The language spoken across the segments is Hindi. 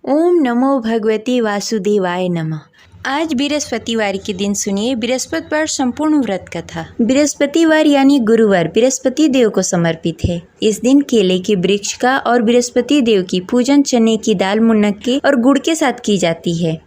ओम नमो भगवते वासुदेवाय नमः। आज बृहस्पतिवार के दिन सुनिए बृहस्पतिवार संपूर्ण व्रत कथा। बृहस्पतिवार यानी गुरुवार बृहस्पति देव को समर्पित है। इस दिन केले के वृक्ष का और बृहस्पति देव की पूजन चने की दाल, मुनक्के और गुड़ के साथ की जाती है।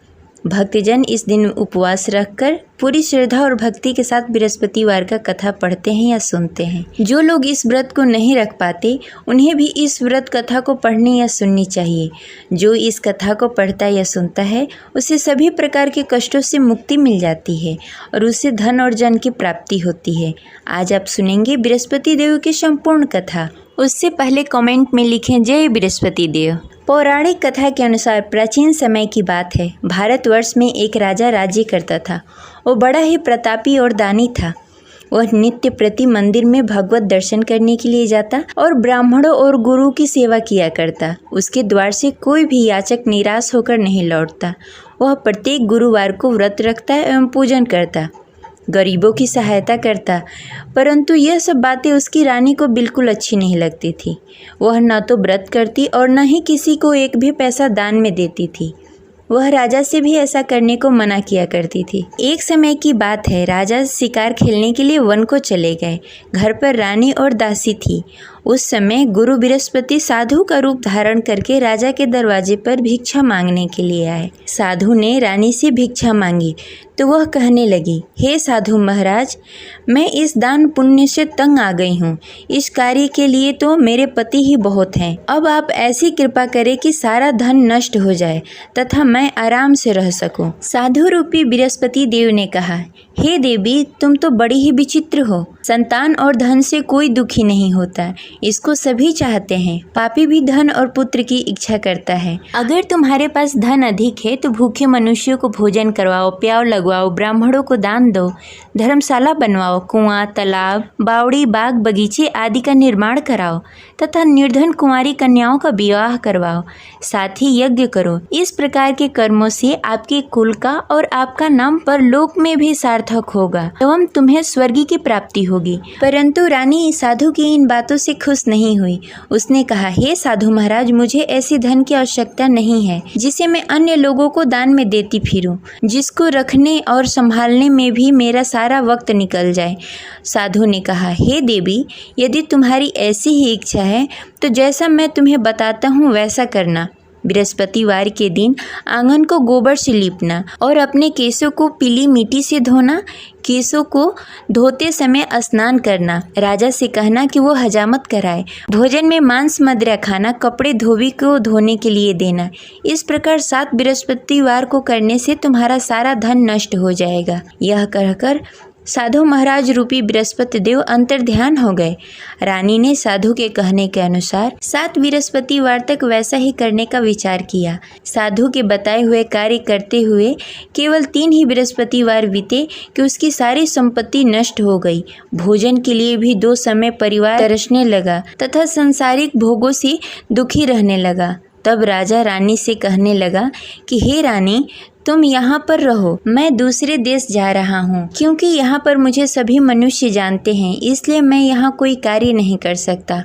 भक्तजन इस दिन उपवास रखकर पूरी श्रद्धा और भक्ति के साथ बृहस्पतिवार का कथा पढ़ते हैं या सुनते हैं। जो लोग इस व्रत को नहीं रख पाते उन्हें भी इस व्रत कथा को पढ़नी या सुननी चाहिए। जो इस कथा को पढ़ता या सुनता है उसे सभी प्रकार के कष्टों से मुक्ति मिल जाती है और उससे धन और जन की प्राप्ति होती है। आज आप सुनेंगे बृहस्पति देव की संपूर्ण कथा। उससे पहले कमेंट में लिखें जय बृहस्पति देव। पौराणिक कथा के अनुसार प्राचीन समय की बात है। भारतवर्ष में एक राजा राज्य करता था। वो बड़ा ही प्रतापी और दानी था। वह नित्य प्रति मंदिर में भगवत दर्शन करने के लिए जाता और ब्राह्मणों और गुरु की सेवा किया करता। उसके द्वार से कोई भी याचक निराश होकर नहीं लौटता। वह प्रत्येक गुरुवार को व्रत रखता एवं पूजन करता, गरीबों की सहायता करता। परंतु यह सब बातें उसकी रानी को बिल्कुल अच्छी नहीं लगती थी। वह न तो व्रत करती और न ही किसी को एक भी पैसा दान में देती थी। वह राजा से भी ऐसा करने को मना किया करती थी। एक समय की बात है, राजा शिकार खेलने के लिए वन को चले गए। घर पर रानी और दासी थी। उस समय गुरु बृहस्पति साधु का रूप धारण करके राजा के दरवाजे पर भिक्षा मांगने के लिए आए। साधु ने रानी से भिक्षा मांगी तो वह कहने लगी, हे साधु महाराज, मैं इस दान पुण्य से तंग आ गई हूँ। इस कार्य के लिए तो मेरे पति ही बहुत हैं। अब आप ऐसी कृपा करें कि सारा धन नष्ट हो जाए तथा मैं आराम से रह सकूं। साधु रूपी बृहस्पति देव ने कहा, हे देवी, तुम तो बड़ी ही विचित्र हो। संतान और धन से कोई दुखी नहीं होता, इसको सभी चाहते हैं। पापी भी धन और पुत्र की इच्छा करता है। अगर तुम्हारे पास धन अधिक है तो भूखे मनुष्यों को भोजन करवाओ, प्याव लगवाओ, ब्राह्मणों को दान दो, धर्मशाला बनवाओ, कुआं, तालाब, बावड़ी, बाग, बगीचे आदि का निर्माण कराओ तथा निर्धन कुंवारी कन्याओं का विवाह करवाओ। साथ ही यज्ञ करो। इस प्रकार के कर्मों से आपके कुल का और आपका नाम परलोक में भी सार्थक होगा एवं तुम्हें स्वर्ग की प्राप्ति होगी। परंतु रानी साधु की इन बातों से खुश नहीं हुई। उसने कहा, हे साधु महाराज, मुझे ऐसी धन की आवश्यकता नहीं है जिसे मैं अन्य लोगों को दान में देती फिरूं, जिसको रखने और संभालने में भी मेरा सारा वक्त निकल जाए। साधु ने कहा, हे देवी, यदि तुम्हारी ऐसी ही इच्छा है तो जैसा मैं तुम्हें बताता हूँ वैसा करना। बृहस्पतिवार के दिन आंगन को गोबर से लीपना और अपने केसों को पीली मिट्टी से धोना। केसों को धोते समय स्नान करना। राजा से कहना कि वो हजामत कराए। भोजन में मांस मदिरा खाना, कपड़े धोबी को धोने के लिए देना। इस प्रकार 7 बृहस्पतिवार को करने से तुम्हारा सारा धन नष्ट हो जाएगा। यह कहकर साधु महाराज रूपी बृहस्पति देव अंतर ध्यान हो गए। रानी ने साधु के कहने के अनुसार 7 बृहस्पतिवार तक वैसा ही करने का विचार किया। साधु के बताए हुए कार्य करते हुए केवल 3 ही बृहस्पतिवार बीते कि उसकी सारी संपत्ति नष्ट हो गई। भोजन के लिए भी 2 समय परिवार तरसने लगा तथा सांसारिक भोगों से दुखी रहने लगा। तब राजा रानी से कहने लगा कि हे रानी, तुम यहाँ पर रहो, मैं दूसरे देश जा रहा हूँ। क्योंकि यहाँ पर मुझे सभी मनुष्य जानते हैं, इसलिए मैं यहाँ कोई कार्य नहीं कर सकता।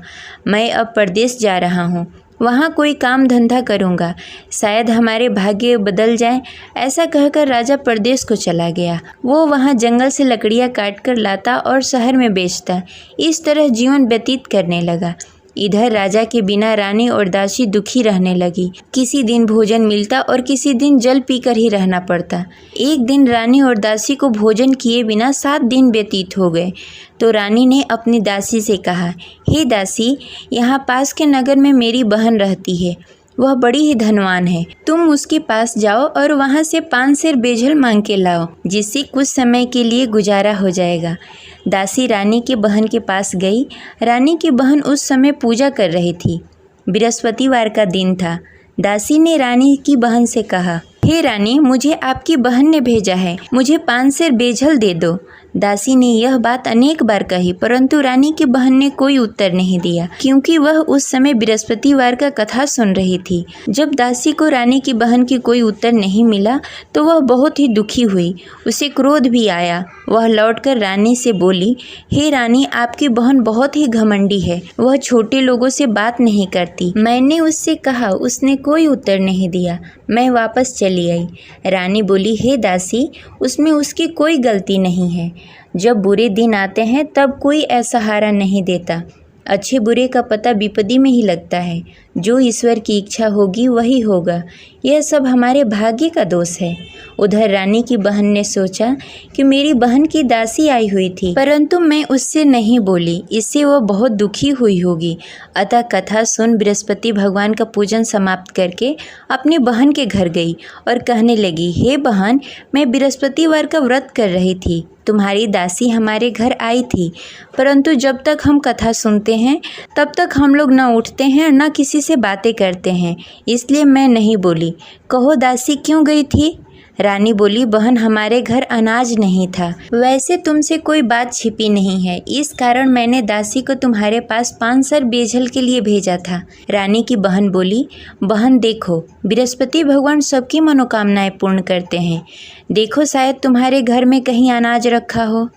मैं अब परदेश जा रहा हूँ, वहाँ कोई काम धंधा करूँगा, शायद हमारे भाग्य बदल जाए। ऐसा कहकर राजा परदेश को चला गया। वो वहाँ जंगल से लकड़ियाँ काट कर लाता और शहर में बेचता। इस तरह जीवन व्यतीत करने लगा। इधर राजा के बिना रानी और दासी दुखी रहने लगी। किसी दिन भोजन मिलता और किसी दिन जल पीकर ही रहना पड़ता। एक दिन रानी और दासी को भोजन किए बिना 7 दिन व्यतीत हो गए। तो रानी ने अपनी दासी से कहा, हे दासी, यहाँ पास के नगर में मेरी बहन रहती है। वह बड़ी ही धनवान है। तुम उसके पास जाओ और वहाँ से 5 सेर बेजल मांग के लाओ, जिससे कुछ समय के लिए गुजारा हो जाएगा। दासी रानी की बहन के पास गई। रानी की बहन उस समय पूजा कर रही थी। बृहस्पतिवार का दिन था। दासी ने रानी की बहन से कहा, हे रानी, मुझे आपकी बहन ने भेजा है, मुझे 5 सेर बेझल दे दो। दासी ने यह बात अनेक बार कही, परंतु रानी की बहन ने कोई उत्तर नहीं दिया, क्योंकि वह उस समय बृहस्पतिवार का कथा सुन रही थी। जब दासी को रानी की बहन की कोई उत्तर नहीं मिला तो वह बहुत ही दुखी हुई, उसे क्रोध भी आया। वह लौटकर रानी से बोली, हे रानी, आपकी बहन बहुत ही घमंडी है, वह छोटे लोगों से बात नहीं करती। मैंने उससे कहा, उसने कोई उत्तर नहीं दिया, मैं वापस चली आई। रानी बोली, हे दासी, उसमें उसकी कोई गलती नहीं है। जब बुरे दिन आते हैं तब कोई असहारा नहीं देता। अच्छे बुरे का पता विपत्ति में ही लगता है। जो ईश्वर की इच्छा होगी वही होगा, यह सब हमारे भाग्य का दोष है। उधर रानी की बहन ने सोचा कि मेरी बहन की दासी आई हुई थी, परंतु मैं उससे नहीं बोली, इससे वह बहुत दुखी हुई होगी। अतः कथा सुन बृहस्पति भगवान का पूजन समाप्त करके अपनी बहन के घर गई और कहने लगी, हे बहन, मैं बृहस्पतिवार का व्रत कर रही थी, तुम्हारी दासी हमारे घर आई थी, परंतु जब तक हम कथा सुनते हैं तब तक हम लोग न उठते हैं न किसी से बातें करते हैं, इसलिए मैं नहीं बोली। कहो दासी क्यों गई थी? रानी बोली, बहन, हमारे घर अनाज नहीं था, वैसे तुमसे कोई बात छिपी नहीं है, इस कारण मैंने दासी को तुम्हारे पास 5 सेर बेझल के लिए भेजा था। रानी की बहन बोली, बहन देखो, बृहस्पति भगवान सबकी मनोकामनाएं पूर्ण करते हैं, देखो शायद तुम्हारे घर में कहीं अनाज रखा हो।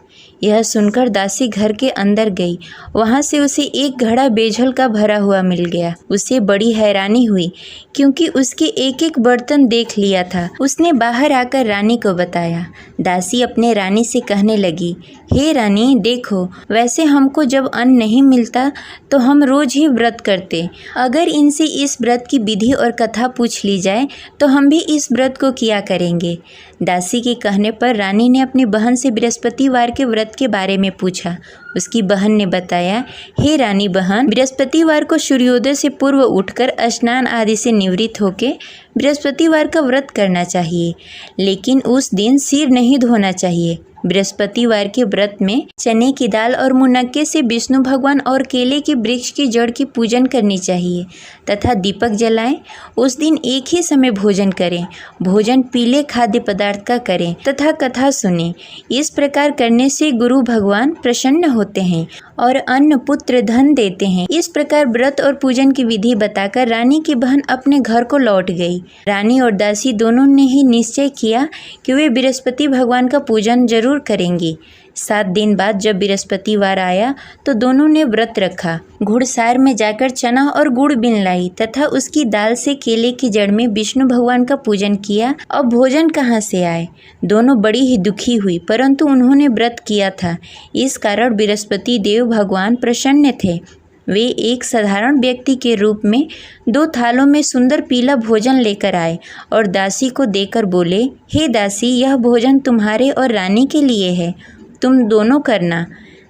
यह सुनकर दासी घर के अंदर गई, वहाँ से उसे एक घड़ा बेझल का भरा हुआ मिल गया। उसे बड़ी हैरानी हुई, क्योंकि उसके एक एक बर्तन देख लिया था। उसने बाहर आकर रानी को बताया। दासी अपने रानी से कहने लगी, हे रानी, देखो, वैसे हमको जब अन्न नहीं मिलता तो हम रोज ही व्रत करते, अगर इनसे इस व्रत की विधि और कथा पूछ ली जाए तो हम भी इस व्रत को किया करेंगे। दासी के कहने पर रानी ने अपनी बहन से बृहस्पतिवार के व्रत के बारे में पूछा। उसकी बहन ने बताया, हे रानी बहन, बृहस्पतिवार को सूर्योदय से पूर्व उठकर स्नान आदि से निवृत्त होकर बृहस्पतिवार का व्रत करना चाहिए, लेकिन उस दिन सिर नहीं धोना चाहिए। बृहस्पतिवार के व्रत में चने की दाल और मुनक्के से विष्णु भगवान और केले के वृक्ष की जड़ की पूजन करनी चाहिए तथा दीपक जलाएं। उस दिन एक ही समय भोजन करें, भोजन पीले खाद्य पदार्थ का करें तथा कथा सुनें। इस प्रकार करने से गुरु भगवान प्रसन्न होते हैं और अन्न पुत्र धन देते हैं। इस प्रकार व्रत और पूजन की विधि बताकर रानी की बहन अपने घर को लौट गई। रानी और दासी दोनों ने ही निश्चय किया कि वे बृहस्पति भगवान का पूजन जरूर करेंगी। 7 दिन बाद जब बृहस्पतिवार आया तो दोनों ने व्रत रखा। घुड़सार में जाकर चना और गुड़ बीन लाई तथा उसकी दाल से केले की जड़ में विष्णु भगवान का पूजन किया। अब भोजन कहाँ से आए? दोनों बड़ी ही दुखी हुई, परंतु उन्होंने व्रत किया था, इस कारण बृहस्पति देव भगवान प्रसन्न थे। वे एक साधारण व्यक्ति के रूप में 2 थालों में सुंदर पीला भोजन लेकर आए और दासी को देकर बोले, हे दासी, यह भोजन तुम्हारे और रानी के लिए है, तुम दोनों करना।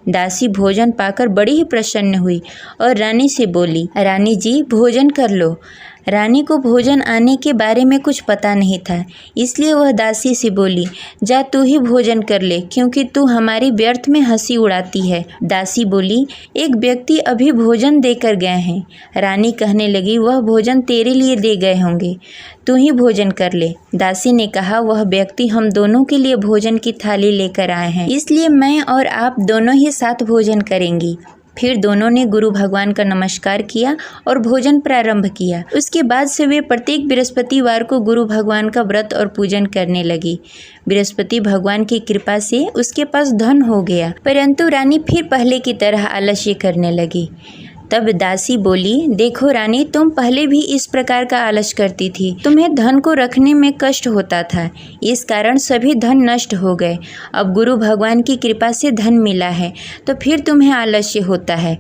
दासी भोजन पाकर बड़ी ही प्रसन्न हुई और रानी से बोली, रानी जी, भोजन कर लो। रानी को भोजन आने के बारे में कुछ पता नहीं था, इसलिए वह दासी से बोली, जा तू ही भोजन कर ले, क्योंकि तू हमारी व्यर्थ में हंसी उड़ाती है। दासी बोली, एक व्यक्ति अभी भोजन देकर गए हैं। रानी कहने लगी, वह भोजन तेरे लिए दे गए होंगे, तू ही भोजन कर ले। दासी ने कहा, वह व्यक्ति हम दोनों के लिए भोजन की थाली लेकर आए हैं, इसलिए मैं और आप दोनों ही साथ भोजन करेंगी। फिर दोनों ने गुरु भगवान का नमस्कार किया और भोजन प्रारंभ किया। उसके बाद से वे प्रत्येक बृहस्पतिवार को गुरु भगवान का व्रत और पूजन करने लगी। बृहस्पति भगवान की कृपा से उसके पास धन हो गया, परंतु रानी फिर पहले की तरह आलस्य करने लगी। तब दासी बोली, देखो रानी, तुम पहले भी इस प्रकार का आलस करती थी, तुम्हें धन को रखने में कष्ट होता था, इस कारण सभी धन नष्ट हो गए। अब गुरु भगवान की कृपा से धन मिला है तो फिर तुम्हें आलस्य होता है।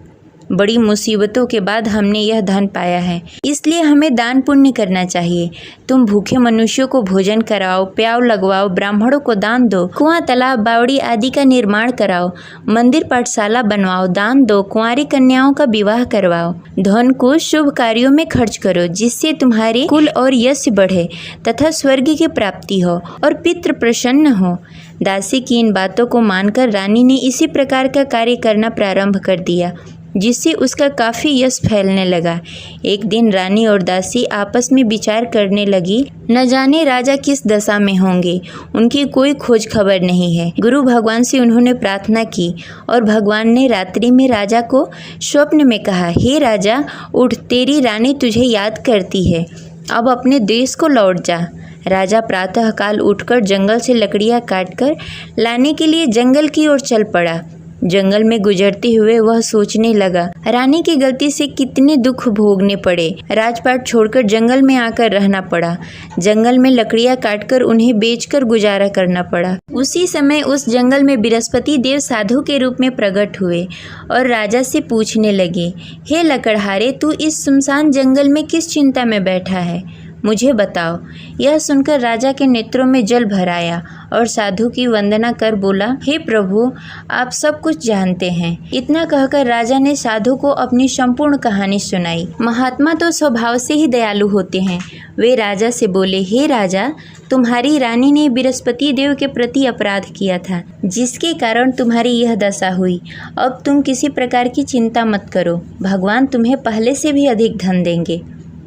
बड़ी मुसीबतों के बाद हमने यह धन पाया है, इसलिए हमें दान पुण्य करना चाहिए। तुम भूखे मनुष्यों को भोजन कराओ, प्याव लगवाओ, ब्राह्मणों को दान दो, कुआं, तालाब, बावड़ी आदि का निर्माण कराओ, मंदिर पाठशाला बनवाओ, दान दो, कुंवारी कन्याओं का विवाह करवाओ। धन को शुभ कार्यों में खर्च करो, जिससे तुम्हारे कुल और यश बढ़े तथा स्वर्ग की प्राप्ति हो और पितृ प्रसन्न हो। दासी की इन बातों को मानकर रानी ने इसी प्रकार का कार्य करना प्रारंभ कर दिया। जिससे उसका काफ़ी यश फैलने लगा। एक दिन रानी और दासी आपस में विचार करने लगी, न जाने राजा किस दशा में होंगे, उनकी कोई खोज खबर नहीं है। गुरु भगवान से उन्होंने प्रार्थना की और भगवान ने रात्रि में राजा को स्वप्न में कहा, हे राजा उठ, तेरी रानी तुझे याद करती है, अब अपने देश को लौट जा। राजा प्रातःकाल उठकर जंगल से लकड़ियां काटकर लाने के लिए जंगल की ओर चल पड़ा। जंगल में गुजरते हुए वह सोचने लगा, रानी की गलती से कितने दुख भोगने पड़े। राजपाट छोड़कर जंगल में आकर रहना पड़ा। जंगल में लकड़ियां काटकर उन्हें बेचकर गुजारा करना पड़ा। उसी समय उस जंगल में बृहस्पति देव साधु के रूप में प्रकट हुए और राजा से पूछने लगे, हे लकड़हारे, तू इस सुनसान जंगल में किस चिंता में बैठा है, मुझे बताओ। यह सुनकर राजा के नेत्रों में जल भर आया और साधु की वंदना कर बोला, हे प्रभु, आप सब कुछ जानते हैं। इतना कहकर राजा ने साधु को अपनी संपूर्ण कहानी सुनाई। महात्मा तो स्वभाव से ही दयालु होते हैं। वे राजा से बोले, हे राजा, तुम्हारी रानी ने बृहस्पति देव के प्रति अपराध किया था, जिसके कारण तुम्हारी यह दशा हुई। अब तुम किसी प्रकार की चिंता मत करो, भगवान तुम्हें पहले से भी अधिक धन देंगे।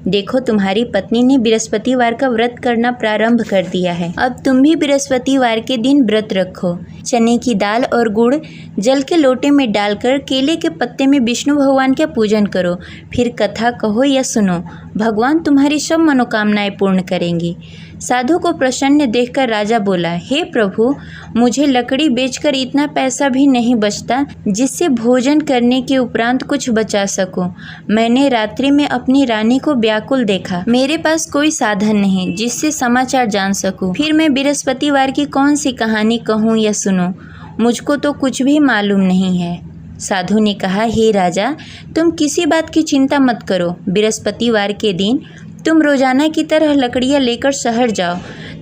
देखो, तुम्हारी पत्नी ने बृहस्पतिवार का व्रत करना प्रारंभ कर दिया है। अब तुम भी बृहस्पतिवार के दिन व्रत रखो। चने की दाल और गुड़ जल के लोटे में डालकर केले के पत्ते में विष्णु भगवान का पूजन करो। फिर कथा कहो या सुनो, भगवान तुम्हारी सब मनोकामनाएं पूर्ण करेंगे। साधु को प्रसन्न देखकर राजा बोला, हे प्रभु, मुझे लकड़ी बेचकर इतना पैसा भी नहीं बचता जिससे भोजन करने के उपरांत कुछ बचा सकूं। मैंने रात्रि में अपनी रानी को व्याकुल देखा। मेरे पास कोई साधन नहीं जिससे समाचार जान सकूं। फिर मैं बृहस्पतिवार की कौन सी कहानी कहूँ या सुनूं, मुझको तो कुछ भी मालूम नहीं है। साधु ने कहा, हे राजा, तुम किसी बात की चिंता मत करो। बृहस्पतिवार के दिन तुम रोजाना की तरह लकड़ियाँ लेकर शहर जाओ।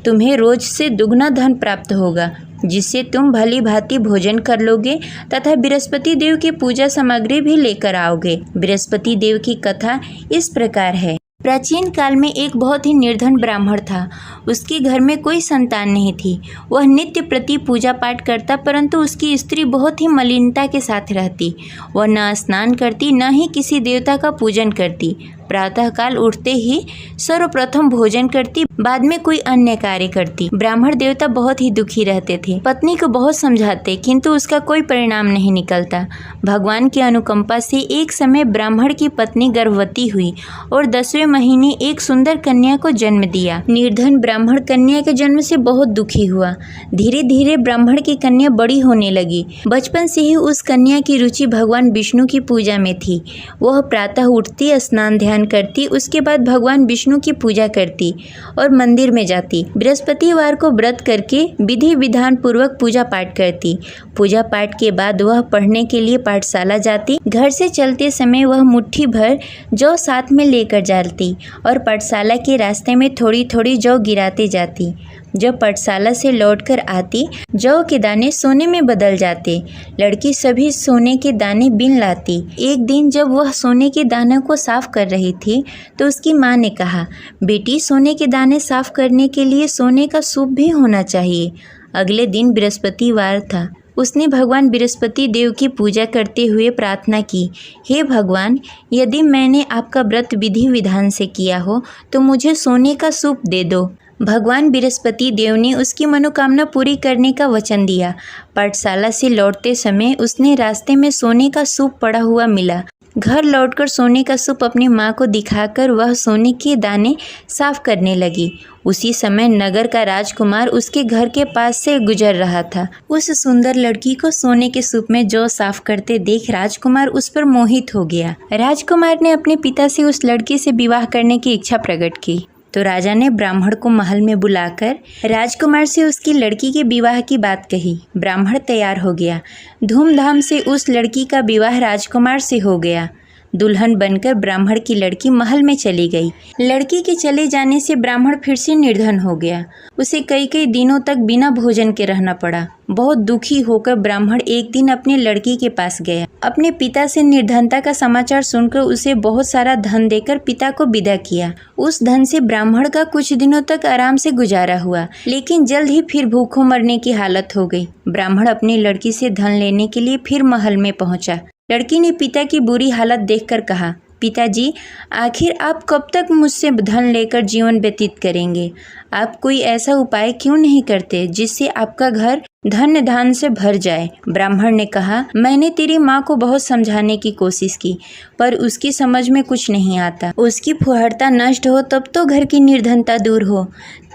तुम्हें रोज से दुगना धन प्राप्त होगा, जिससे तुम भली भांति भोजन कर लोगे तथा बृहस्पति देव की पूजा सामग्री भी लेकर आओगे। बृहस्पति देव की कथा इस प्रकार है। प्राचीन काल में एक बहुत ही निर्धन ब्राह्मण था। उसके घर में कोई संतान नहीं थी। वह नित्य प्रति पूजा पाठ करता, परंतु उसकी स्त्री बहुत ही मलिनता के साथ रहती। वह न स्नान करती, न ही किसी देवता का पूजन करती। प्रातःकाल उठते ही सर्वप्रथम भोजन करती, बाद में कोई अन्य कार्य करती। ब्राह्मण देवता बहुत ही दुखी रहते थे। पत्नी को बहुत समझाते, किंतु उसका कोई परिणाम नहीं निकलता। भगवान की अनुकंपा से एक समय ब्राह्मण की पत्नी गर्भवती हुई और 10वें महीने एक सुंदर कन्या को जन्म दिया। निर्धन ब्राह्मण कन्या के जन्म से बहुत दुखी हुआ। धीरे धीरे ब्राह्मण की कन्या बड़ी होने लगी। बचपन से ही उस कन्या की रुचि भगवान विष्णु की पूजा में थी। वह प्रातः उठती, स्नान ध्यान करती, उसके बाद भगवान विष्णु की पूजा करती और मंदिर में जाती। बृहस्पतिवार को व्रत करके विधि विधान पूर्वक पूजा पाठ करती। पूजा पाठ के बाद वह पढ़ने के लिए पाठशाला जाती। घर से चलते समय वह मुट्ठी भर जौ साथ में लेकर जाती और पाठशाला के रास्ते में थोड़ी थोड़ी जौ गिराते जाती। जब पाठशाला से लौटकर आती, जौ के दाने सोने में बदल जाते। लड़की सभी सोने के दाने बीन लाती। एक दिन जब वह सोने के दानों को साफ कर रही थी, तो उसकी माँ ने कहा, बेटी, सोने के दाने साफ करने के लिए सोने का सूप भी होना चाहिए। अगले दिन बृहस्पतिवार था। उसने भगवान बृहस्पति देव की पूजा करते हुए प्रार्थना की, हे भगवान, यदि मैंने आपका व्रत विधि विधान से किया हो तो मुझे सोने का सूप दे दो। भगवान बृहस्पति देव ने उसकी मनोकामना पूरी करने का वचन दिया। पाठशाला से लौटते समय उसने रास्ते में सोने का सूप पड़ा हुआ मिला। घर लौटकर सोने का सूप अपनी माँ को दिखाकर वह सोने के दाने साफ करने लगी। उसी समय नगर का राजकुमार उसके घर के पास से गुजर रहा था। उस सुंदर लड़की को सोने के सूप में जौ साफ करते देख राजकुमार उस पर मोहित हो गया। राजकुमार ने अपने पिता से उस लड़की से विवाह करने की इच्छा प्रकट की। तो राजा ने ब्राह्मण को महल में बुलाकर राजकुमार से उसकी लड़की के विवाह की बात कही। ब्राह्मण तैयार हो गया। धूमधाम से उस लड़की का विवाह राजकुमार से हो गया। दुल्हन बनकर ब्राह्मण की लड़की महल में चली गई। लड़की के चले जाने से ब्राह्मण फिर से निर्धन हो गया। उसे कई कई दिनों तक बिना भोजन के रहना पड़ा। बहुत दुखी होकर ब्राह्मण एक दिन अपने लड़की के पास गया। अपने पिता से निर्धनता का समाचार सुनकर उसे बहुत सारा धन देकर पिता को विदा किया। उस धन से ब्राह्मण का कुछ दिनों तक आराम से गुजारा हुआ, लेकिन जल्द ही फिर भूखों मरने की हालत हो गई। ब्राह्मण अपनी लड़की से धन लेने के लिए फिर महल में पहुंचा। लड़की ने पिता की बुरी हालत देखकर कहा, पिताजी, आखिर आप कब तक मुझसे धन लेकर जीवन व्यतीत करेंगे? आप कोई ऐसा उपाय क्यों नहीं करते जिससे आपका घर धन धान से भर जाए? ब्राह्मण ने कहा, मैंने तेरी माँ को बहुत समझाने की कोशिश की, पर उसकी समझ में कुछ नहीं आता। उसकी फुहड़ता नष्ट हो तब तो घर की निर्धनता दूर हो।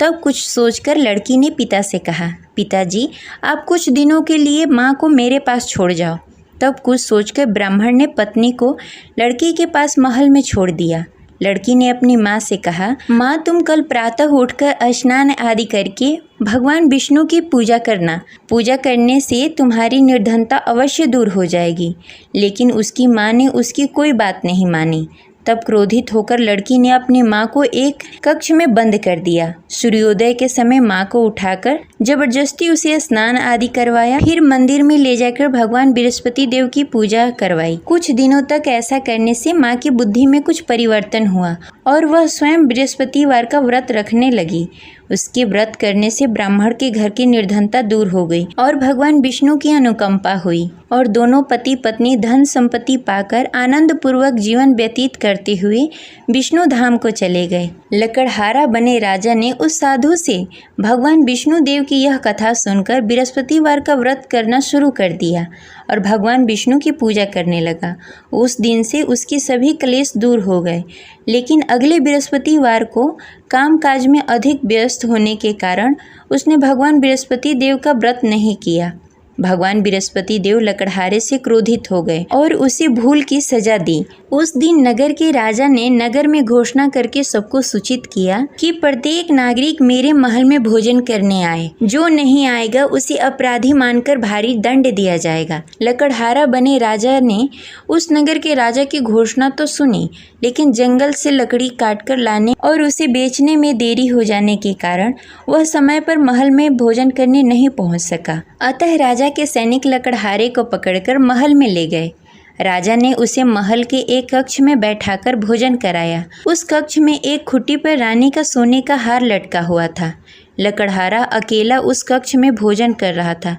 तब कुछ सोचकर लड़की ने पिता से कहा, पिताजी, आप कुछ दिनों के लिए माँ को मेरे पास छोड़ जाओ। तब कुछ सोचकर ब्राह्मण ने पत्नी को लड़की के पास महल में छोड़ दिया। लड़की ने अपनी माँ से कहा, माँ, तुम कल प्रातः उठकर स्नान आदि करके भगवान विष्णु की पूजा करना। पूजा करने से तुम्हारी निर्धनता अवश्य दूर हो जाएगी। लेकिन उसकी माँ ने उसकी कोई बात नहीं मानी। तब क्रोधित होकर लड़की ने अपनी माँ को एक कक्ष में बंद कर दिया। सूर्योदय के समय माँ को उठाकर जबरदस्ती उसे स्नान आदि करवाया। फिर मंदिर में ले जाकर भगवान बृहस्पति देव की पूजा करवाई। कुछ दिनों तक ऐसा करने से माँ की बुद्धि में कुछ परिवर्तन हुआ और वह स्वयं बृहस्पतिवार का व्रत रखने लगी। उसके व्रत करने से ब्राह्मण के घर की निर्धनता दूर हो गई और भगवान विष्णु की अनुकंपा हुई और दोनों पति पत्नी धन संपत्ति पाकर आनंद पूर्वक जीवन व्यतीत करते हुए विष्णु धाम को चले गए। लकड़हारा बने राजा ने उस साधु से भगवान विष्णु देव की यह कथा सुनकर बृहस्पतिवार का व्रत करना शुरू कर दिया और भगवान विष्णु की पूजा करने लगा। उस दिन से उसके सभी क्लेश दूर हो गए। लेकिन अगले बृहस्पतिवार को कामकाज में अधिक व्यस्त होने के कारण उसने भगवान बृहस्पति देव का व्रत नहीं किया। भगवान बृहस्पति देव लकड़हारे से क्रोधित हो गए और उसे भूल की सजा दी। उस दिन नगर के राजा ने नगर में घोषणा करके सबको सूचित किया कि प्रत्येक नागरिक मेरे महल में भोजन करने आए। जो नहीं आएगा उसे अपराधी मानकर भारी दंड दिया जाएगा। लकड़हारा बने राजा ने उस नगर के राजा की घोषणा तो सुनी, लेकिन जंगल से लकड़ी काटकर लाने और उसे बेचने में देरी हो जाने के कारण वह समय पर महल में भोजन करने नहीं पहुंच सका। अतः राजा के सैनिक लकड़हारे को पकड़कर महल में ले गए। राजा ने उसे महल के एक कक्ष में बैठाकर भोजन कराया। उस कक्ष में एक खुट्टी पर रानी का सोने का हार लटका हुआ था। लकड़हारा अकेला उस कक्ष में भोजन कर रहा था।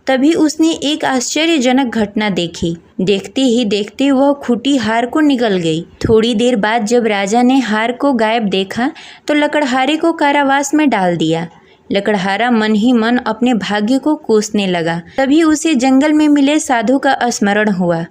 तभी उसने एक आश्चर्यजनक घटना देखी। देखते ही देखते वह खुट्टी हार को निगल गई। थोड़ी देर बाद जब राजा ने हार को गायब देखा तो लकड़हारे को कारावास में डाल दिया। लकड़हारा मन ही मन अपने भाग्य को कोसने लगा। तभी उसे जंगल में मिले साधु का स्मरण हुआ।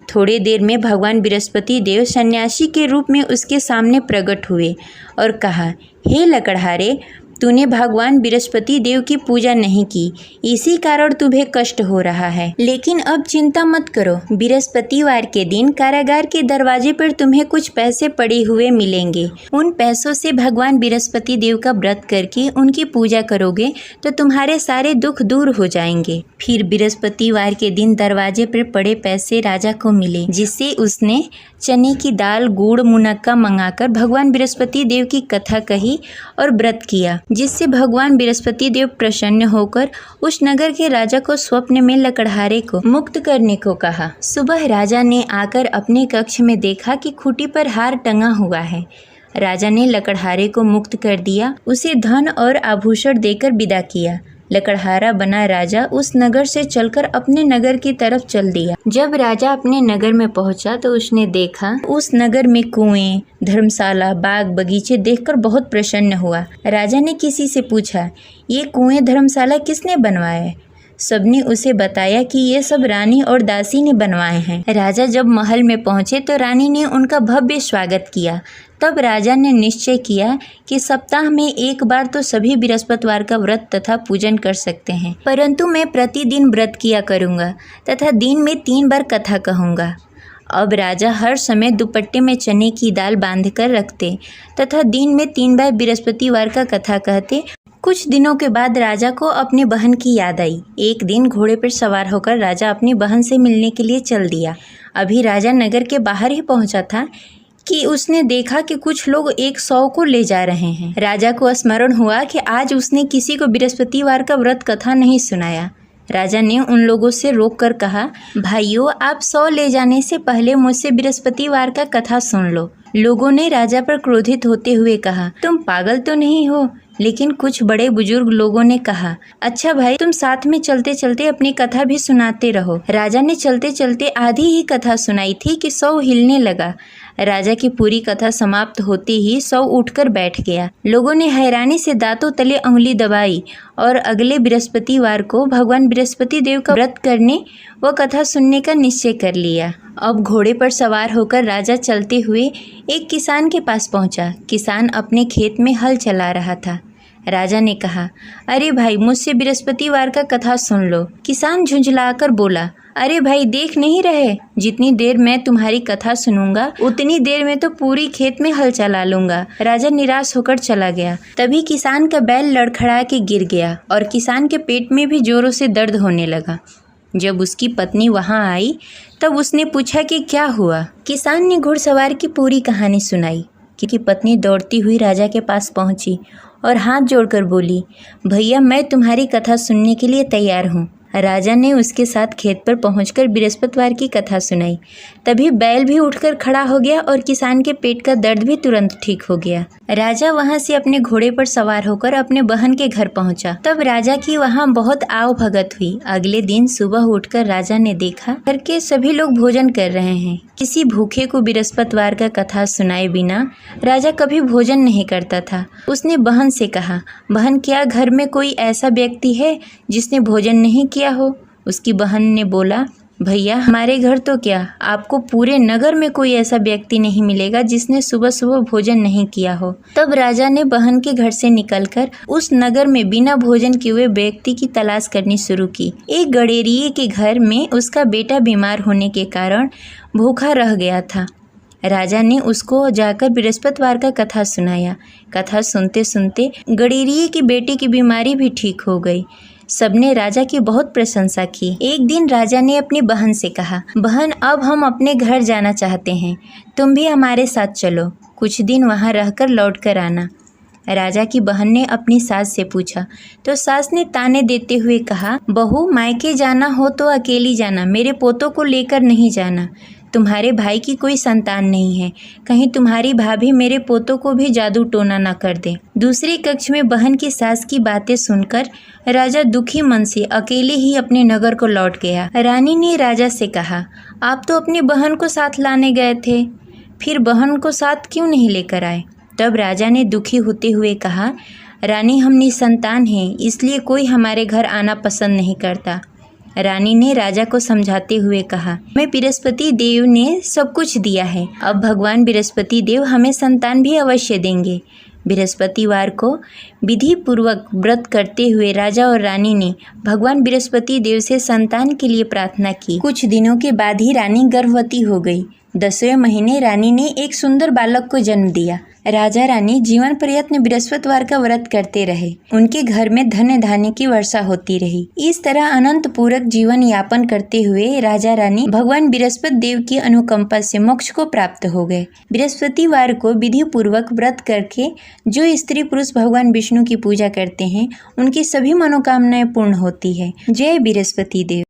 थोड़ी देर में भगवान बृहस्पति देव सन्यासी के रूप में उसके सामने प्रकट हुए और कहा, हे लकड़हारे, तूने भगवान बृहस्पति देव की पूजा नहीं की, इसी कारण तुम्हें कष्ट हो रहा है। लेकिन अब चिंता मत करो, बृहस्पतिवार के दिन कारागार के दरवाजे पर तुम्हें कुछ पैसे पड़े हुए मिलेंगे। उन पैसों से भगवान बृहस्पति देव का व्रत करके उनकी पूजा करोगे तो तुम्हारे सारे दुख दूर हो जाएंगे। फिर बृहस्पतिवार के दिन दरवाजे पर पड़े पैसे राजा को मिले, जिससे उसने चने की दाल, गुड़, मुनक्का मंगाकर भगवान बृहस्पति देव की कथा कही और व्रत किया, जिससे भगवान बृहस्पति देव प्रसन्न होकर उस नगर के राजा को स्वप्न में लकड़हारे को मुक्त करने को कहा। सुबह राजा ने आकर अपने कक्ष में देखा कि खूंटी पर हार टंगा हुआ है। राजा ने लकड़हारे को मुक्त कर दिया, उसे धन और आभूषण देकर विदा किया। लकड़हारा बना राजा उस नगर से चलकर अपने नगर की तरफ चल दिया। जब राजा अपने नगर में पहुंचा तो उसने देखा उस नगर में कुएं, धर्मशाला, बाग बगीचे देखकर बहुत प्रसन्न हुआ। राजा ने किसी से पूछा, ये कुएं, धर्मशाला किसने बनवाए? सबने उसे बताया कि ये सब रानी और दासी ने बनवाए हैं। राजा जब महल में पहुंचे तो रानी ने उनका भव्य स्वागत किया। तब राजा ने निश्चय किया कि सप्ताह में एक बार तो सभी बृहस्पतिवार का व्रत तथा पूजन कर सकते हैं, परंतु मैं प्रतिदिन व्रत किया करूँगा तथा दिन में 3 बार कथा कहूँगा। अब राजा हर समय दुपट्टे में चने की दाल बांधकर रखते तथा दिन में 3 बार बृहस्पतिवार का कथा कहते। कुछ दिनों के बाद राजा को अपनी बहन की याद आई। एक दिन घोड़े पर सवार होकर राजा अपनी बहन से मिलने के लिए चल दिया। अभी राजा नगर के बाहर ही पहुंचा था कि उसने देखा कि कुछ लोग एक 100 को ले जा रहे हैं। राजा को स्मरण हुआ कि आज उसने किसी को बृहस्पतिवार का व्रत कथा नहीं सुनाया। राजा ने उन लोगों से रोककर कहा, भाइयों, आप 100 ले जाने से पहले मुझसे बृहस्पतिवार का कथा सुन लो। लोगों ने राजा पर क्रोधित होते हुए कहा, तुम पागल तो नहीं हो? लेकिन कुछ बड़े बुजुर्ग लोगों ने कहा, अच्छा भाई, तुम साथ में चलते चलते अपनी कथा भी सुनाते रहो। राजा ने चलते चलते आधी ही कथा सुनाई थी कि सौ हिलने लगा। राजा की पूरी कथा समाप्त होते ही सौ उठकर बैठ गया। लोगों ने हैरानी से दांतों तले उंगली दबाई और अगले बृहस्पतिवार को भगवान बृहस्पति देव का व्रत करने व कथा सुनने का निश्चय कर लिया। अब घोड़े पर सवार होकर राजा चलते हुए एक किसान के पास पहुंचा। किसान अपने खेत में हल चला रहा था। राजा ने कहा, अरे भाई, मुझसे बृहस्पतिवार का कथा सुन लो। किसान झुंझलाकर बोला, अरे भाई, देख नहीं रहे, जितनी देर मैं तुम्हारी कथा सुनूंगा उतनी देर में तो पूरी खेत में हल चला लूंगा। राजा निराश होकर चला गया। तभी किसान का बैल लड़खड़ा के गिर गया और किसान के पेट में भी जोरों से दर्द होने लगा। जब उसकी पत्नी वहां आई तब उसने पूछा कि क्या हुआ। किसान ने घुड़सवार की पूरी कहानी सुनाई कि पत्नी दौड़ती हुई राजा के पास पहुंची और हाथ जोड़कर बोली, भैया, मैं तुम्हारी कथा सुनने के लिए तैयार हूँ। राजा ने उसके साथ खेत पर पहुंचकर बृहस्पतिवार की कथा सुनाई। तभी बैल भी उठकर खड़ा हो गया और किसान के पेट का दर्द भी तुरंत ठीक हो गया। राजा वहां से अपने घोड़े पर सवार होकर अपने बहन के घर पहुंचा। तब राजा की वहां बहुत आव भगत हुई। अगले दिन सुबह उठकर राजा ने देखा घर के सभी लोग भोजन कर रहे हैं। किसी भूखे को बृहस्पतिवार का कथा सुनाए बिना राजा कभी भोजन नहीं करता था। उसने बहन से कहा, बहन, क्या घर में कोई ऐसा व्यक्ति है जिसने भोजन नहीं किया हो? उसकी बहन ने बोला, भैया, हमारे घर तो क्या, आपको पूरे नगर में कोई ऐसा व्यक्ति नहीं मिलेगा जिसने सुबह सुबह भोजन नहीं किया हो। तब राजा ने बहन के घर से निकलकर उस नगर में बिना भोजन किए हुए व्यक्ति की तलाश करनी शुरू की। एक गडेरिये के घर में उसका बेटा बीमार होने के कारण भूखा रह गया था। राजा ने उसको जाकर बृहस्पतिवार का कथा सुनाया। कथा सुनते सुनते गडेरिये की बेटी की बीमारी भी ठीक हो गई। सबने राजा की बहुत प्रशंसा की। एक दिन राजा ने अपनी बहन से कहा, बहन, अब हम अपने घर जाना चाहते हैं, तुम भी हमारे साथ चलो, कुछ दिन वहाँ रहकर लौट कर आना। राजा की बहन ने अपनी सास से पूछा तो सास ने ताने देते हुए कहा, बहू, मायके जाना हो तो अकेली जाना, मेरे पोतों को लेकर नहीं जाना। तुम्हारे भाई की कोई संतान नहीं है, कहीं तुम्हारी भाभी मेरे पोतों को भी जादू टोना न कर दे। दूसरे कक्ष में बहन की सास की बातें सुनकर राजा दुखी मन से अकेले ही अपने नगर को लौट गया। रानी ने राजा से कहा, आप तो अपनी बहन को साथ लाने गए थे, फिर बहन को साथ क्यों नहीं लेकर आए? तब राजा ने दुखी होते हुए कहा, रानी, हम निसंतान हैं, इसलिए कोई हमारे घर आना पसंद नहीं करता। रानी ने राजा को समझाते हुए कहा, मैं बृहस्पति देव ने सब कुछ दिया है, अब भगवान बृहस्पति देव हमें संतान भी अवश्य देंगे। बृहस्पतिवार को विधि पूर्वक व्रत करते हुए राजा और रानी ने भगवान बृहस्पति देव से संतान के लिए प्रार्थना की। कुछ दिनों के बाद ही रानी गर्भवती हो गई। 10वें महीने रानी ने एक सुंदर बालक को जन्म दिया। राजा रानी जीवन पर्यंत बृहस्पतिवार का व्रत करते रहे। उनके घर में धन धान्य की वर्षा होती रही। इस तरह अनंत पूरक जीवन यापन करते हुए राजा रानी भगवान बृहस्पति देव की अनुकंपा से मोक्ष को प्राप्त हो गए। बृहस्पतिवार को विधि पूर्वक व्रत करके जो स्त्री पुरुष भगवान विष्णु की पूजा करते हैं, उनकी सभी मनोकामनाएं पूर्ण होती है। जय बृहस्पति देव।